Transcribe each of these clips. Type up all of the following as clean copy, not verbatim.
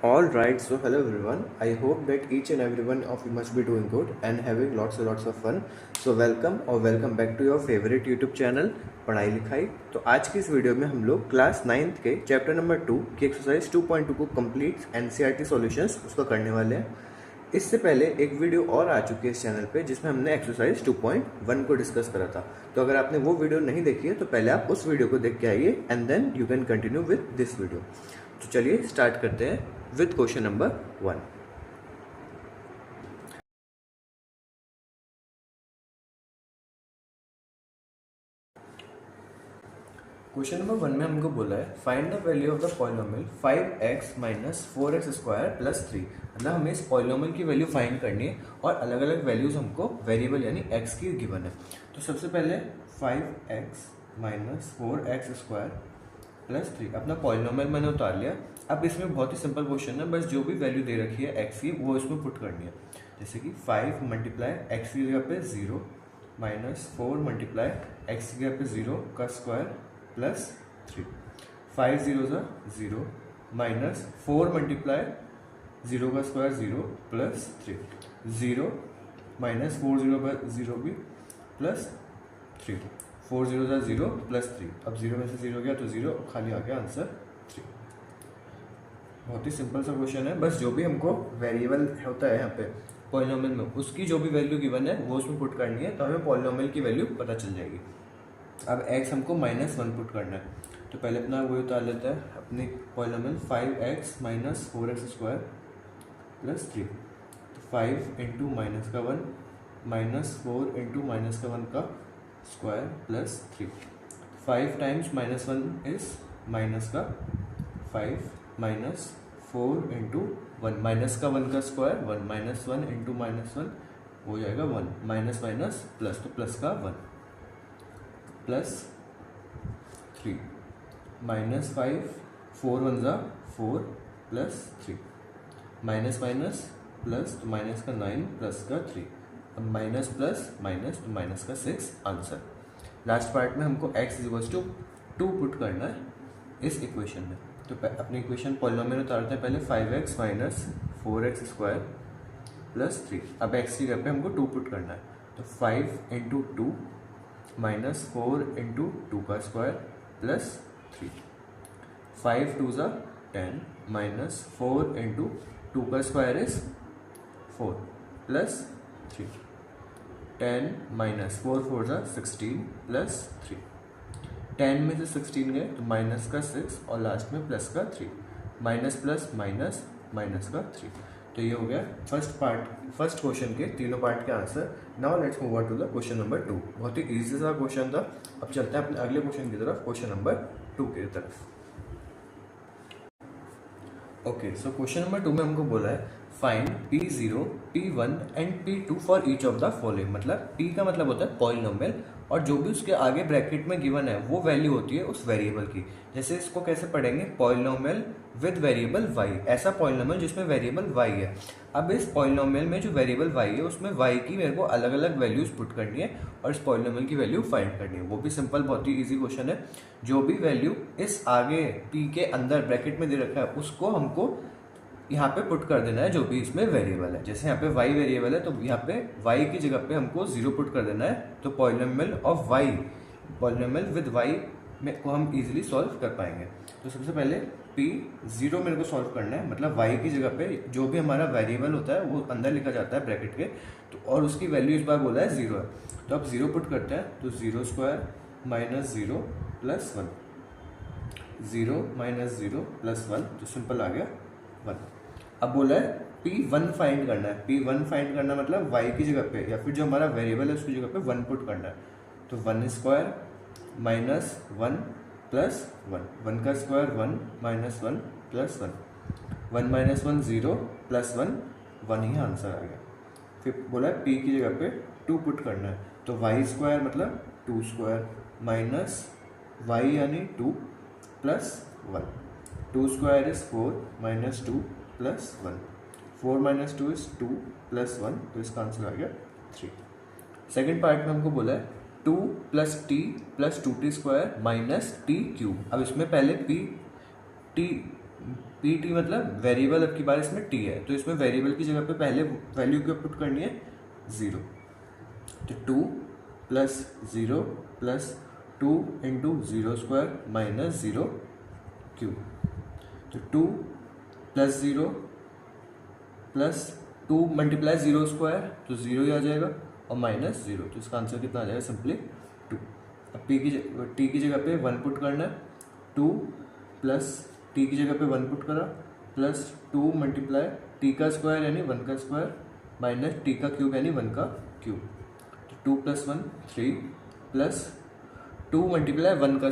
All right, so hello everyone. I hope that each and every one of you must be doing good and having lots and lots of fun. So welcome back to your favorite YouTube channel पढ़ाई लिखाई। तो आज की इस video में हम लोग class 9th के चैप्टर नंबर 2 की एक्सरसाइज 2.2 को कंप्लीट एनसीईआरटी सॉल्यूशंस उसको करने वाले हैं। इससे पहले एक वीडियो और आ चुकी है इस चैनल पे जिसमें हमने एक्सरसाइज 2.1 को डिस्कस करा था। तो अगर आपने वो वीडियो नहीं देखी है तो पहले आप उस वीडियो को देख के आइए and then you can continue with this video. तो चलिए स्टार्ट करते हैं with question number 1। Question number 1 में हमको बोला है find the value of the polynomial 5x minus 4x square plus 3। मतलब हमें इस पॉलिनोमियल की वैल्यू फाइंड करनी है और अलग अलग वैल्यूज हमको वेरिएबल यानी x की गिवन है। तो सबसे पहले 5x minus 4x square plus 3 अपना पॉलिनोमियल मैंने उतार लिया। अब इसमें बहुत ही सिंपल क्वेश्चन है, बस जो भी वैल्यू दे रखी है x की वो इसमें पुट करनी है। जैसे कि 5 मल्टीप्लाई x की जगह पे 0 माइनस 4 मल्टीप्लाई x की जगह पे 0 का स्क्वायर प्लस 3। 5 0 ज़ा 0 माइनस 4 मल्टीप्लाई 0 का स्क्वायर 0 प्लस 3। 0 माइनस 4 0 का 0 भी प्लस 3। 4 0 ज़ा 0 प्लस 3। अब 0 में से 0 गया तो 0, खाली आ गया आंसर 3। बहुत ही सिंपल सा क्वेश्चन है, बस जो भी हमको वेरिएबल होता है यहाँ पे पॉलिनोमियल में उसकी जो भी वैल्यू गिवन है वो उसमें पुट करनी है तो हमें पॉलिनोमियल की वैल्यू पता चल जाएगी। अब x हमको -1 पुट करना है तो पहले अपना वही उतार लेता है अपनी polynomial 5x minus 4x square plus 3। तो 5 इंटू माइनस का 1 माइनस 4 इंटू माइनस का 1 का square plus 3। 5 times -1 is minus का 5 माइनस 4 इंटू 1 माइनस का 1 का स्क्वायर 1 माइनस 1 इंटू -1 हो जाएगा 1 माइनस माइनस प्लस तो प्लस का 1 प्लस 3 माइनस 5 4 1 ज़ा 4 प्लस 3 माइनस माइनस प्लस तो माइनस का 9 प्लस का 3। अब माइनस प्लस माइनस तो माइनस का 6 आंसर। लास्ट पार्ट में हमको x इक्वल्स टू 2 पुट करना है इस इक्वेशन में। तो अपनी इक्वेशन पॉलिनोमियल उतारते हैं पहले 5x minus 4x square plus 3। अब x की जगह पे हमको 2 पुट करना है तो 5 इंटू 2 माइनस 4 इंटू 2 का स्क्वायर प्लस 3। 5 2 ज़ा 10 माइनस 4 इंटू 2 का स्क्वायर इज 4 प्लस 3। 10 माइनस 4 4 ज़ा 16 प्लस 3। 10 में से 16 गए तो माइनस का 6 और लास्ट में प्लस का 3। माइनस प्लस माइनस माइनस का 3। तो ये हो गया फर्स्ट क्वेश्चन के तीनों पार्ट के answer. Now let's move on to the question number 2। बहुत ही इजी सा क्वेश्चन था। अब चलते हैं अपने अगले क्वेश्चन की तरफ, क्वेश्चन नंबर 2 की तरफ। ओके, सो क्वेश्चन नंबर 2 में हमको बोला है find P0, P1 and P2 for each of the following. मतलब P का मतलब होता है पॉलिनोमियल और जो भी उसके आगे ब्रैकेट में गिवन है वो वैल्यू होती है उस वेरिएबल की। जैसे इसको कैसे पढ़ेंगे, पॉलिनोमियल विद वेरिएबल y, ऐसा पॉलिनोमियल जिसमें वेरिएबल y है। अब इस पॉलिनोमियल में जो वेरिएबल y है उसमें y की मेरे को अलग अलग वैल्यूज पुट करनी है और इस पॉलिनोमियल की वैल्यू फाइंड करनी है। वो भी सिंपल, बहुत ही ईजी क्वेश्चन है। जो भी वैल्यू इस आगे P के अंदर ब्रैकेट में दे रखा है उसको हमको यहाँ पे पुट कर देना है जो भी इसमें वेरिएबल है। जैसे यहाँ पे y वेरिएबल है तो यहाँ पे y की जगह पे हमको 0 पुट कर देना है। तो polynomial of y, polynomial with y में को हम इजीली सॉल्व कर पाएंगे। तो सबसे पहले P0 मेरे को सॉल्व करना है, मतलब y की जगह पे जो भी हमारा वेरिएबल होता है वो अंदर लिखा जाता है ब्रैकेट के, तो और उसकी वैल्यू इस बार बोला है 0 है। तो अब 0 पुट करते हैं तो 0 square minus 0 plus 1, 0 minus 0 plus 1 तो सिंपल आ गया 1। अब बोला है P1 फाइंड करना है। P1 फाइंड करना मतलब y की जगह पे या फिर जो हमारा वेरिएबल है उसकी जगह पे 1 पुट करना है। तो 1 स्क्वायर माइनस 1 प्लस 1, 1 का square 1 minus 1 plus 1, 1 minus 1 0 plus 1 1 ही आंसर आ गया। फिर बोला है P की जगह पे 2 पुट करना है तो y स्क्वायर मतलब 2 स्क्वायर माइनस y यानी 2 plus 1, 2 square is 4 minus 2 plus 1, 4 minus 2 is 2 plus 1 तो इसका आंसर आ गया 3। सेकेंड पार्ट में हमको बोला है 2 plus T plus 2t square minus T cube. अब इसमें पहले p t पी टी मतलब वेरिएबल, अब की बार इसमें टी है, तो इसमें वेरिएबल की जगह पे पहले वैल्यू क्या पुट करनी है, 0। तो 2 plus 0 plus 2 into 0² minus 0 cube. तो 2 प्लस 0 प्लस 2 मल्टीप्लाई 0² तो 0 ही आ जाएगा, और माइनस 0, तो इसका आंसर कितना आ जाएगा, सिंपली 2। अब टी की जगह पे 1 पुट करना है, 2 प्लस टी की जगह पे 1 पुट करा प्लस 2 मल्टीप्लाई टी का स्क्वायर यानी 1 का स्क्वायर माइनस टी का क्यूब यानी 1 का क्यूब। तो 2 प्लस 1 3 प्लस 2 मल्टीप्लाई 1 का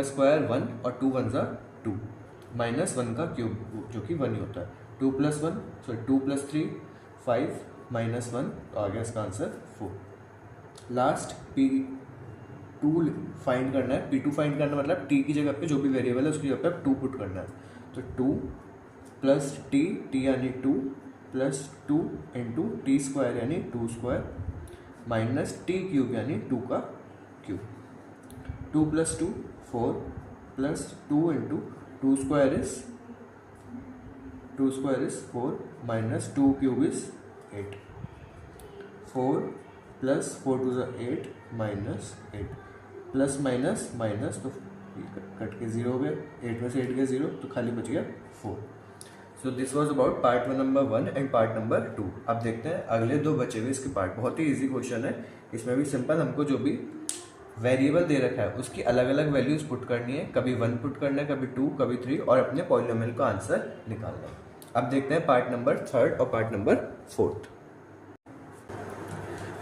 स्क्वायर 1 और 2 1 2 माइनस 1 का क्यूब जो कि 1 ही होता है। 2 प्लस 1 सॉरी 2 प्लस 3 5 माइनस 1, तो आ गया इसका आंसर 4। लास्ट P2 फाइंड करना है। P2 फाइंड करना मतलब टी की जगह पे जो भी वेरिएबल है उसकी जगह पे 2 पुट करना है। तो 2 प्लस टी यानी 2 प्लस 2 इंटू टी स्क्वायर यानी 2 स्क्वायर माइनस टी क्यूब यानी 2 का cube. 2 plus 2 4 plus 2 into 2 square is 4 minus 2 cube is 8। 4 plus 4 2 8 minus 8 plus minus minus, तो कट के 0 हो गए, 8 में से 8 गया 0, तो खाली बच गया 4। So this was about part number 1 and part number 2। अब देखते हैं अगले 2 बचे हुए इसके पार्ट। बहुत ही ईजी क्वेश्चन है, इसमें भी सिंपल हमको जो भी वेरिएबल दे रखा है उसकी अलग अलग वैल्यूज पुट करनी है, कभी 1 पुट करना है, कभी 2, कभी 3, और अपने पॉलिनोमियल का आंसर निकालना है। अब देखते हैं पार्ट नंबर 3 और पार्ट नंबर 4।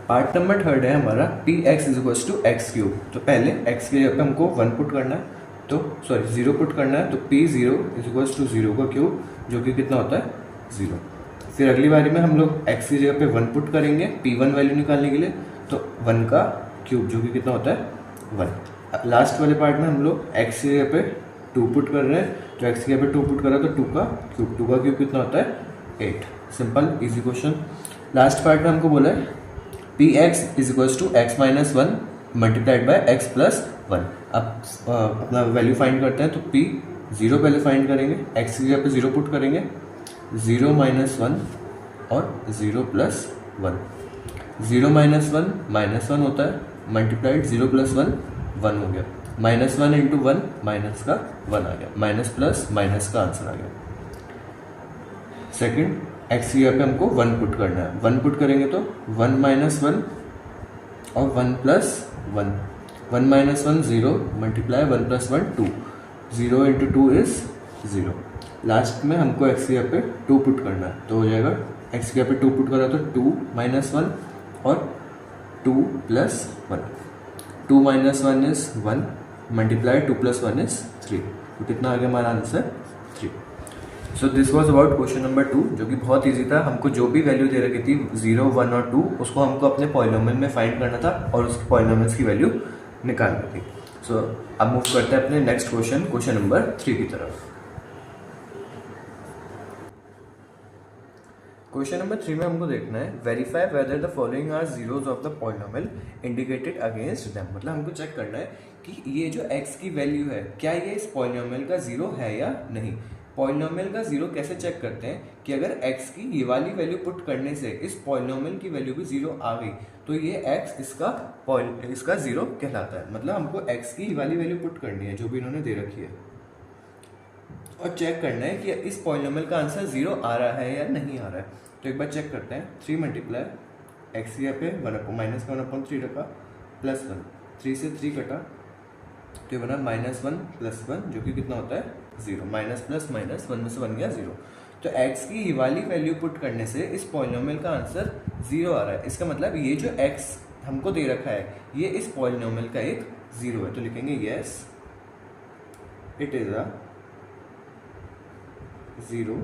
पार्ट नंबर 3 है हमारा px is two X cube. तो पहले x की जगह पे हमको 1 पुट करना है, तो सॉरी 0 पुट करना है, तो p0 इज टू 0 का क्यूब जो कि कितना होता है 0। फिर अगली बारी में हम लोग x की जगह पे 1 पुट करेंगे p1 वैल्यू निकालने के लिए, तो 1 का क्यूब जो कि कितना होता है 1। लास्ट वाले पार्ट में हम लोग x की जगह पे 2 पुट कर रहे हैं, तो x की जगह पे 2 पुट करा तो 2 का क्यूब कितना होता है 8। Simple easy question. Last part में हमको बोला है px is equals to x minus 1 multiplied by x plus 1। अब अपना वैल्यू फाइंड करते हैं, तो p 0 पहले फाइंड करेंगे, x की जगह पे 0 पुट करेंगे, 0 माइनस 1 और 0 प्लस 1। 0 माइनस 1 होता है, मल्टीप्लाइड 0 प्लस 1 1 हो गया, माइनस 1 इंटू 1 माइनस का 1 आ गया, माइनस प्लस माइनस का आंसर आ गया। सेकंड x की जगह पे हमको 1 पुट करना है, 1 पुट करेंगे तो 1 माइनस 1 और 1 plus 1, 1 minus 1 0 multiply 1 plus 1 2, 0 into 2 is 0। Last में हमको x की जगह पे 2 पुट करना है, तो हो जाएगा x की जगह पे 2 पुट करा तो 2 माइनस 1 और 2 plus 1, 2 minus 1 is 1 multiply 2 plus 1 is 3, तो कितना आ गया हमारा answer 3। So this was about question number 2, जो कि बहुत ईजी था। हमको जो भी वैल्यू दे रखी थी 0, 1 और 2 उसको हमको अपने पॉलिनोमियल में फाइंड करना था और उसके पॉलिनोमियल्स की वैल्यू निकालनी थी। सो अब मूव करते हैं अपने नेक्स्ट क्वेश्चन नंबर 3 की तरफ। क्वेश्चन नंबर 3 में हमको देखना है verify whether the following are zeros of the polynomial indicated against them. मतलब हमको चेक करना है कि ये जो x की वैल्यू है क्या ये इस पॉलिनोमियल का 0 है या नहीं। पॉलिनोमियल का 0 कैसे चेक करते हैं कि अगर x की ये वाली वैल्यू पुट करने से इस पॉलिनोमियल की वैल्यू भी 0 आ गई तो ये x इसका 0 कहलाता है। मतलब हमको x की ये वाली वैल्यू पुट करनी है जो भी इन्होंने दे रखी है, और चेक करना है कि इस पॉलिनोमियल का आंसर 0 आ रहा है या नहीं आ रहा है। तो एक बार चेक करते हैं, 3 मल्टीप्लाई एक्स यहाँ पे माइनस 1/3 रखा प्लस 1, 3 से 3 कटा तो ये बना -1 प्लस 1 जो कि कितना होता है 0, माइनस प्लस माइनस 1 में से बन गया 0। तो x की ये वाली वैल्यू पुट करने से इस पॉलिनोमियल का आंसर 0 आ रहा है। इसका मतलब ये जो x हमको दे रखा है ये इस पॉलिनोमियल का एक 0 है। तो लिखेंगे yes it is a 0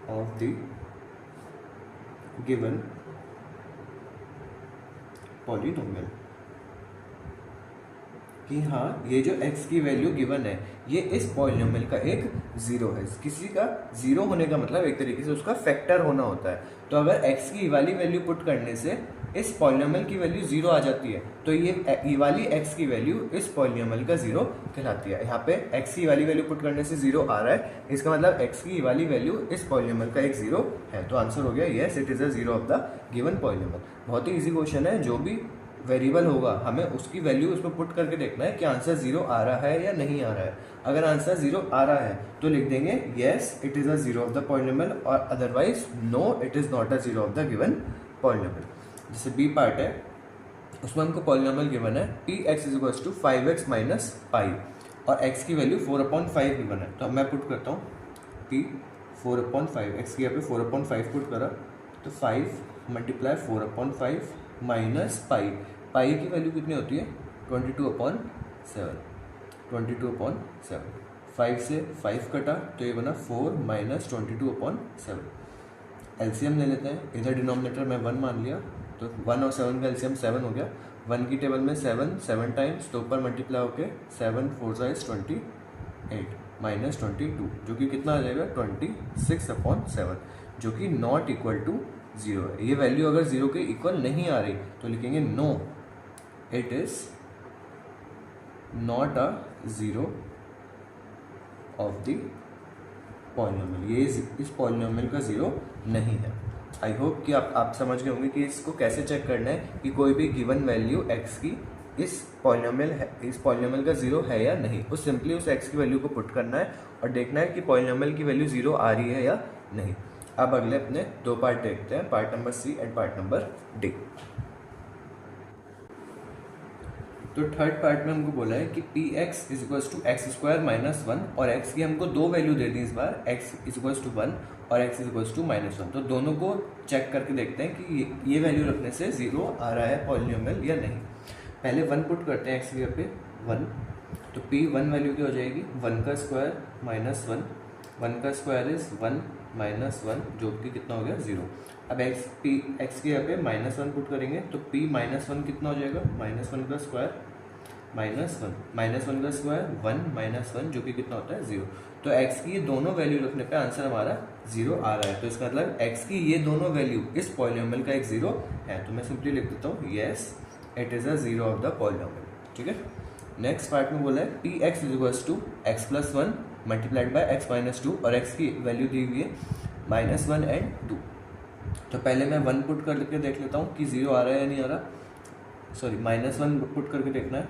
of the given polynomial, कि हाँ ये जो x की वैल्यू गिवन है ये इस पॉलिनोमियल का एक 0 है। किसी का 0 होने का मतलब एक तरीके से उसका फैक्टर होना होता है। तो अगर x की वाली वैल्यू पुट करने से इस पॉलिनोमियल की वैल्यू 0 आ जाती है तो ये वाली x की वैल्यू इस पॉलिनोमियल का 0 कहलाती है। यहाँ पे x की वाली वैल्यू पुट करने से 0 आ रहा है, इसका मतलब x की वाली वैल्यू इस पॉलिनोमियल का एक 0 है। तो आंसर हो गया yes, it is a 0 of the given polynomial. बहुत ही ईजी क्वेश्चन है, जो भी वेरिएबल होगा हमें उसकी वैल्यू उसमें पुट करके देखना है कि आंसर 0 आ रहा है या नहीं आ रहा है। अगर आंसर 0 आ रहा है तो लिख देंगे yes it is a 0 of the polynomial, और otherwise no it is not a 0 of the given polynomial. जैसे बी पार्ट है उसमें हमको पॉलिनोमियल गिवन है P X is equals to 5x minus pi और x की वैल्यू 4/5 गिवन है। तो अब मैं पुट करता हूँ p 4/5, x की यहाँ पे 4/5 पुट करा तो 5 मल्टीप्लाई 4/5 माइनस पाई, पाई की वैल्यू कितनी होती है 22/7, 22/7। 5 से 5 कटा तो ये बना 4 माइनस 22/7। एलसीएम ले लेते हैं, इधर डिनोमिनेटर में 1 मान लिया तो 1 और 7 का एलसीएम 7 हो गया। 1 की टेबल में 7 टाइम्स तो ऊपर मल्टीप्लाई होके 7 4 इज 28 माइनस 22 जो कि कितना आ जाएगा 26/7, जो कि नॉट इक्वल टू 0 है। ये वैल्यू अगर 0 के इक्वल नहीं आ रही तो लिखेंगे no it is not a 0 of the polynomial, ये इस पॉलिनोमियल का 0 नहीं है। आई होप कि आप समझ गए होंगे कि इसको कैसे चेक करना है कि कोई भी गिवन वैल्यू x की इस पॉलिनोमियल का 0 है या नहीं। उस सिंपली उस x की वैल्यू को पुट करना है और देखना है कि पॉलिनोमियल की वैल्यू 0 आ रही है या नहीं। अब अगले अपने 2 पार्ट देखते हैं, part number C and part number D. तो थर्ड पार्ट में हमको बोला है कि P X is equals to X square minus 1 और x की हमको 2 वैल्यू दे दी इस बार, x इज इक्वल्स टू 1 और x इज इक्वल्स टू -1। तो दोनों को चेक करके देखते हैं कि ये वैल्यू रखने से 0 आ रहा है पॉलिनोमियल या नहीं। पहले 1 पुट करते हैं x की जगह पे 1, तो p 1 वैल्यू क्या हो जाएगी 1 का स्क्वायर माइनस 1, 1 का स्क्वायर इज 1 माइनस 1 जो कि कितना हो गया 0। अब x की जगह पे -1 पुट करेंगे तो p -1 कितना हो जाएगा -1 का स्क्वायर -1 का स्क्वायर 1 -1 जो कि कितना होता है 0। तो x की ये दोनों वैल्यू रखने पे आंसर हमारा 0 आ रहा है। तो इसका मतलब x की ये दोनों वैल्यू इस पॉलिनोमियल का एक 0 है। तो मैं सिंपली लिख देता हूँ yes it is a 0 of the polynomial. ठीक है, नेक्स्ट पार्ट में बोला है P X is equals to X plus 1 multiplied by X minus 2 और x की वैल्यू दी हुई है -1 एंड 2। तो पहले मैं 1 पुट करके देख लेता हूँ कि 0 आ रहा है या नहीं आ रहा। सॉरी, -1 पुट करके देखना है।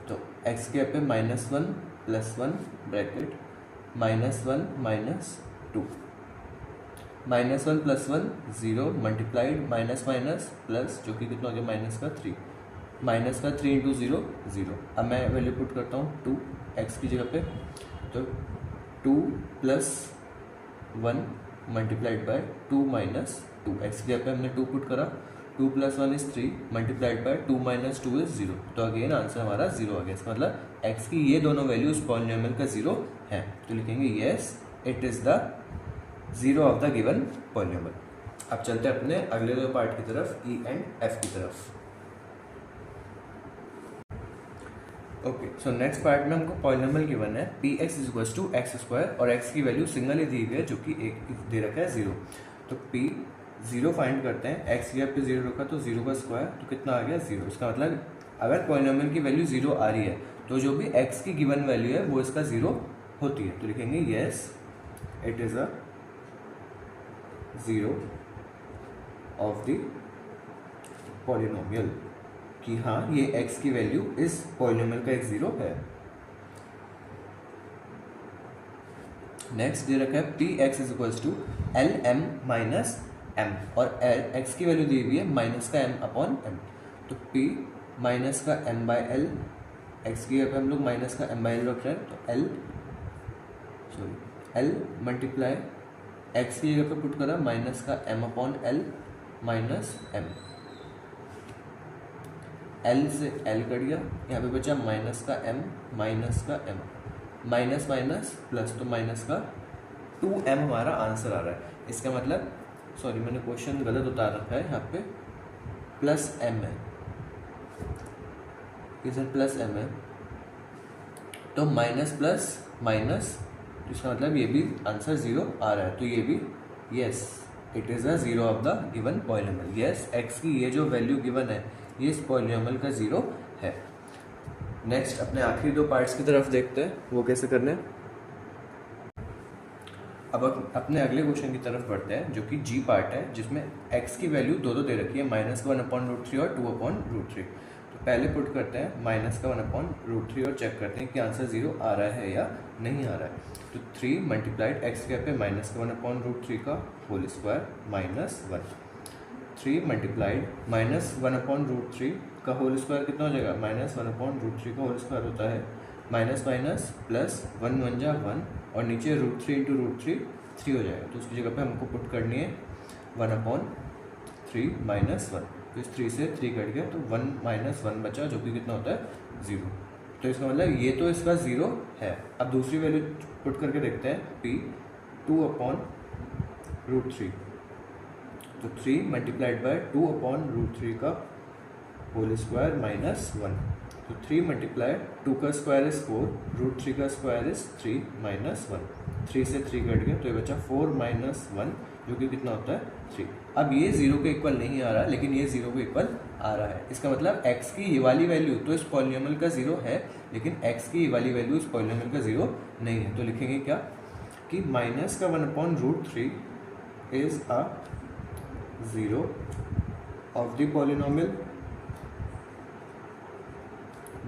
तो x के पे -1 plus 1 bracket -1 minus 2, -1 plus 1 0 multiplied minus minus plus जो कि कितना हो गया -3, -3 इंटू 0 0। अब मैं वैल्यू पुट करता हूँ 2 x की जगह पे, तो 2 plus 1 multiplied bye 2 minus 2, x की जगह पे हमने 2 पुट करा, 2 plus 1 is 3 multiplied by 2 minus 2 is 0। तो अगेन आंसर हमारा 0 आ गया। इसका मतलब x की ये दोनों वैल्यूज पॉलिनोमियल का 0 है। तो लिखेंगे yes it is the 0 of the given polynomial. अब चलते हैं अपने अगले 2 पार्ट की तरफ, ई एंड एफ की तरफ। ओके, सो नेक्स्ट पार्ट में हमको पॉलिनोमियल गिवन है P X is equals to X square और x की वैल्यू सिंगल ही दी हुई है जो कि एक दे रखा है 0। तो p 0 फाइंड करते हैं, x की जगह पे 0 रखा तो 0 का स्क्वायर तो कितना आ गया 0। इसका मतलब अगर पॉलिनोमियल की वैल्यू 0 आ रही है तो जो भी x की गिवन वैल्यू है वो इसका 0 होती है। तो लिखेंगे yes it is a 0 of the polynomial, कि हाँ ये x की वैल्यू इस पॉलिनोमियल का एक 0 है। नेक्स्ट दे रखा है P X is equals to L M minus M और x की वैल्यू दी हुई है माइनस का m अपॉन m। तो p माइनस का m बाई एल, एक्स की जगह पे हम लोग माइनस का m बाई एल रख रहे हैं तो l मल्टीप्लाई x की जगह पे पुट करा माइनस का m upon L minus m, L से L कट गया, यहाँ पे बचा माइनस का m माइनस का m, माइनस माइनस प्लस तो माइनस का 2m हमारा आंसर आ रहा है। इसका मतलब सॉरी मैंने क्वेश्चन गलत उतार रखा है, यहाँ पे प्लस m है, इधर प्लस m है, तो माइनस प्लस माइनस तो इसका मतलब ये भी आंसर 0 आ रहा है, तो ये भी yes it is a 0 of the given polynomial. Yes x की ये जो वैल्यू गिवन है ये इस पॉलिनोमियल का 0 है। नेक्स्ट अपने आखिरी दो पार्ट्स की तरफ देखते हैं, वो कैसे करने हैं। अब अपने अगले क्वेश्चन की तरफ बढ़ते हैं जो कि जी पार्ट है, जिसमें x की वैल्यू दो दे रखी है, -1/√3 और 2/√3। तो पहले पुट करते हैं -1/√3 और चेक करते हैं कि आंसर 0 आ रहा है या नहीं आ रहा है। तो 3 मल्टीप्लाइड x कैप पे -1/√3 का होल स्क्वायर -1, 3 मल्टीप्लाइड -1/√3 का होल स्क्वायर कितना हो जाएगा, -1/√3 का होल स्क्वायर होता है माइनस माइनस प्लस 1 1 जा 1 और नीचे √3 इंटू √3 3 हो जाएगा। तो उसकी जगह पे हमको पुट करनी है 1/3 -1। तो इस 3 से 3 कट गया तो 1 - 1 बचा जो कि कितना होता है 0। तो इसका मतलब ये तो इसका 0 है। अब दूसरी वैल्यू पुट करके देखते हैं p 2/√3। तो 3 मल्टीप्लाइड बाय 2/√3 का होल स्क्वायर -1। तो 3 मल्टीप्लाइड 2 का स्क्वायर इज 4, √3 का स्क्वायर इज 3 -1। 3 से 3 कट गया तो ये बचा 4 - 1 जो कि कितना होता है 3। अब ये 0 के इक्वल नहीं आ रहा लेकिन ये 0 के इक्वल आ रहा है। इसका मतलब x की ये वाली वैल्यू तो इस पॉलिनोमियल का 0 है लेकिन x की ये वाली वैल्यू इस पॉलिनोमियल का 0 नहीं है। तो लिखेंगे क्या कि माइनस का 1/√3 is a 0 of the polynomial,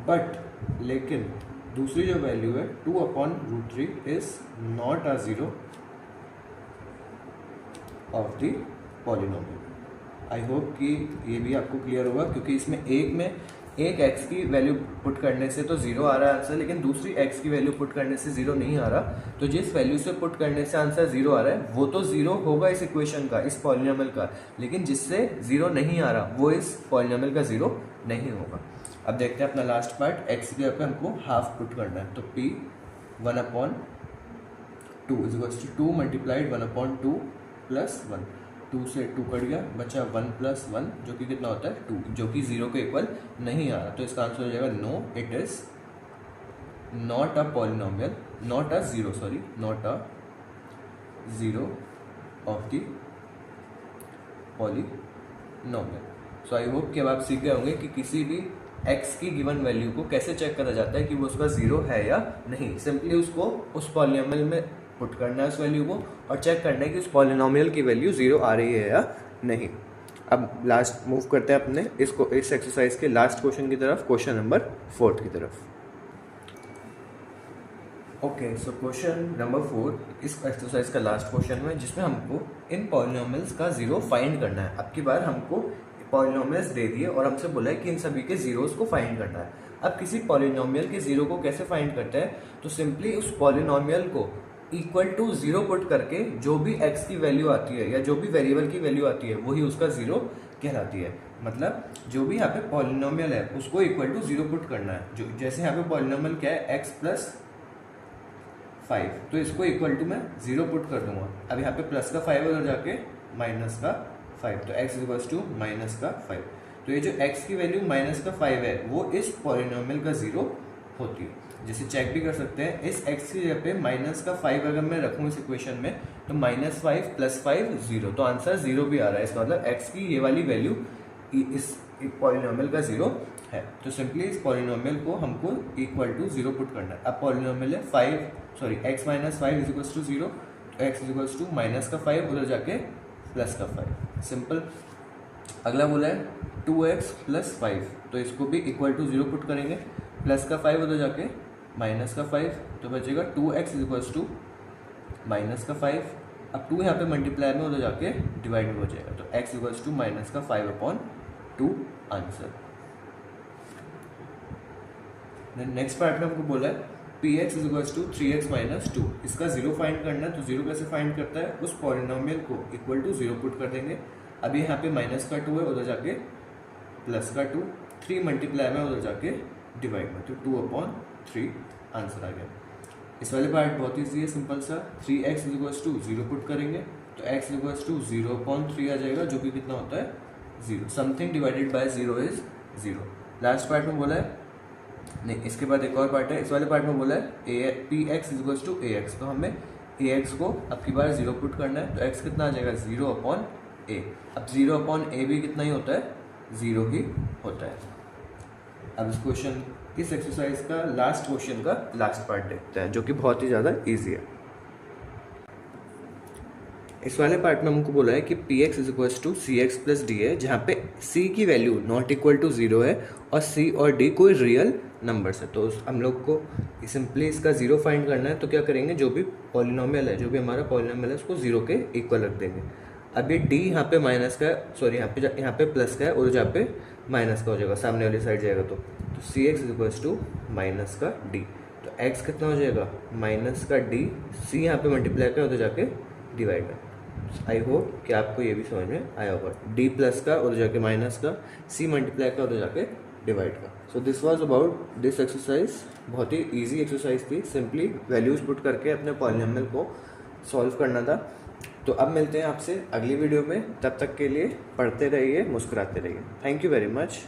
but लेकिन दूसरी जो वैल्यू है 2/√3 is not a 0 of the polynomial. I hope कि ये भी आपको क्लियर होगा, क्योंकि इसमें एक x की वैल्यू पुट करने से तो 0 आ रहा है आंसर, लेकिन दूसरी x की वैल्यू पुट करने से 0 नहीं आ रहा। तो जिस वैल्यू से पुट करने से आंसर 0 आ रहा है वो तो 0 होगा इस इक्वेशन का, इस पॉलिनोमियल का, लेकिन जिससे 0 नहीं आ रहा वो इस पॉलिनोमियल का 0 नहीं होगा। अब देखते हैं अपना लास्ट पार्ट, x की जगह पे हमको हाफ पुट करना है। तो p 1/2 इज 2 मल्टीप्लाइड 1/2 प्लस 1। 2 से 2 कट गया बचा 1 + 1 जो कि कितना होता है 2, जो कि 0 के इक्वल नहीं आ रहा। तो इसका आंसर हो जाएगा no it is not a polynomial, not a 0 of the polynomial. So I hope कि अब आप सीख गए होंगे कि किसी भी x की गिवन वैल्यू को कैसे चेक करा जाता है कि वो उसका 0 है या नहीं। सिंपली उसको उस पॉलिनोमियल में पुट करना है उस वैल्यू को और चेक करना है कि उस पॉलिनोमियल की वैल्यू 0 आ रही है या नहीं। अब लास्ट मूव करते हैं अपने इस एक्सरसाइज के लास्ट क्वेश्चन की तरफ, क्वेश्चन नंबर 4 की तरफ। ओके, सो क्वेश्चन नंबर 4 इस एक्सरसाइज का लास्ट क्वेश्चन है, जिसमें हमको इन पॉलिनोमियल्स का 0 फाइंड करना है। अब की बार हमको पॉलिनोमियल्स दे दिए और हमसे बोला है कि इन सभी के जीरोस को फाइंड करना है। अब किसी पॉलिनोमियल के 0 को कैसे फाइंड करते हैं, तो सिंपली उस पॉलिनोमियल को इक्वल टू 0 पुट करके जो भी x की वैल्यू आती है या जो भी वेरिएबल की वैल्यू आती है वही उसका 0 कहलाती है। मतलब जो भी यहाँ पे पॉलिनोमियल है उसको इक्वल टू 0 पुट करना है। जो जैसे यहाँ पे पॉलिनोमियल क्या है x + 5, तो इसको इक्वल टू मैं 0 पुट कर दूंगा। अब यहाँ पे प्लस का 5 उधर जाके माइनस का 5, तो x = -5। तो ये जो x की वैल्यू -5 है वो इस पॉलिनोमियल का 0 होती है। जैसे चेक भी कर सकते हैं, इस x की जगह पे -5 अगर मैं रखूँ इस इक्वेशन में तो -5 + 5 0, तो आंसर 0 भी आ रहा है। इसका मतलब x की ये वाली वैल्यू इस पॉलिनोमियल का 0 है। तो सिंपली इस पॉलिनोमियल को हमको इक्वल टू 0 पुट करना है। अब पॉलिनोमियल है x - 5 = 0, तो x = -5 उधर जाके +5, सिंपल। अगला बोला है 2x + 5, तो इसको भी इक्वल टू 0 पुट करेंगे। +5 उधर जाके -5, तो बचेगा 2x = -5। अब 2 यहाँ पे मल्टीप्लाई में उधर जाके डिवाइड में हो जाएगा, तो x = -5/2 आंसर। नेक्स्ट पार्ट में हमको बोला है px = 3x - 2, इसका 0 फाइंड करना है। तो 0 कैसे फाइंड करता है, उस पॉलिनोमियल को इक्वल टू 0 पुट कर देंगे। अभी यहाँ पे -2 है उधर जाके +2, 3 मल्टीप्लाई में उधर जाके डिवाइड में, तो 2/3 आंसर आ गया। इस वाले पार्ट बहुत ईजी है, सिंपल सा। 3x = 0 पुट करेंगे तो x = 0/3 आ जाएगा, जो कि कितना होता है 0। Something divided by 0 is 0। Last part में बोला है नहीं, इसके बाद एक और पार्ट है। इस वाले पार्ट में बोला है P X is to A X, तो हमें ए एक्स को अब की बार 0 पुट करना है, तो एक्स कितना आ जाएगा 0 अपॉन ए। अब 0 अपॉन ए भी कितना ही होता है, 0 ही होता है। अब इस क्वेश्चन, इस एक्सरसाइज का लास्ट क्वेश्चन का लास्ट पार्ट देखते हैं, जो कि बहुत ही ज़्यादा ईजी है। इस वाले पार्ट में हमको बोला है कि P X is equal to C X plus D है, जहाँ पे सी की वैल्यू नॉट इक्वल टू 0 है और सी और डी कोई रियल नंबर्स है। तो हम लोग को सिंपली इसका 0 फाइंड करना है, तो क्या करेंगे, जो भी पॉलिनोमियल है, जो भी हमारा पॉलिनोमियल है, उसको 0 के इक्वल रख देंगे। अब ये डी यहाँ पे माइनस का, सॉरी यहाँ पे प्लस का है और जहाँ पे माइनस का हो जाएगा, सामने वाली साइड जाएगा, तो C X is equal to minus का डी। तो एक्स कितना हो जाएगा, माइनस का डी, सी यहाँ पे मल्टीप्लाई का उधर जाके डिवाइड है। आई होप कि आपको ये भी समझ में आया होगा, डी प्लस का उधर जाके माइनस का, सी मल्टीप्लाई का उधर जाके डिवाइड का। So this was about this exercise. बहुत ही इजी एक्सरसाइज थी, सिंपली वैल्यूज पुट करके अपने पॉलिनोमियल को सॉल्व करना था। तो अब मिलते हैं आपसे अगली वीडियो में, तब तक के लिए पढ़ते रहिए, मुस्कुराते रहिए। Thank you very much.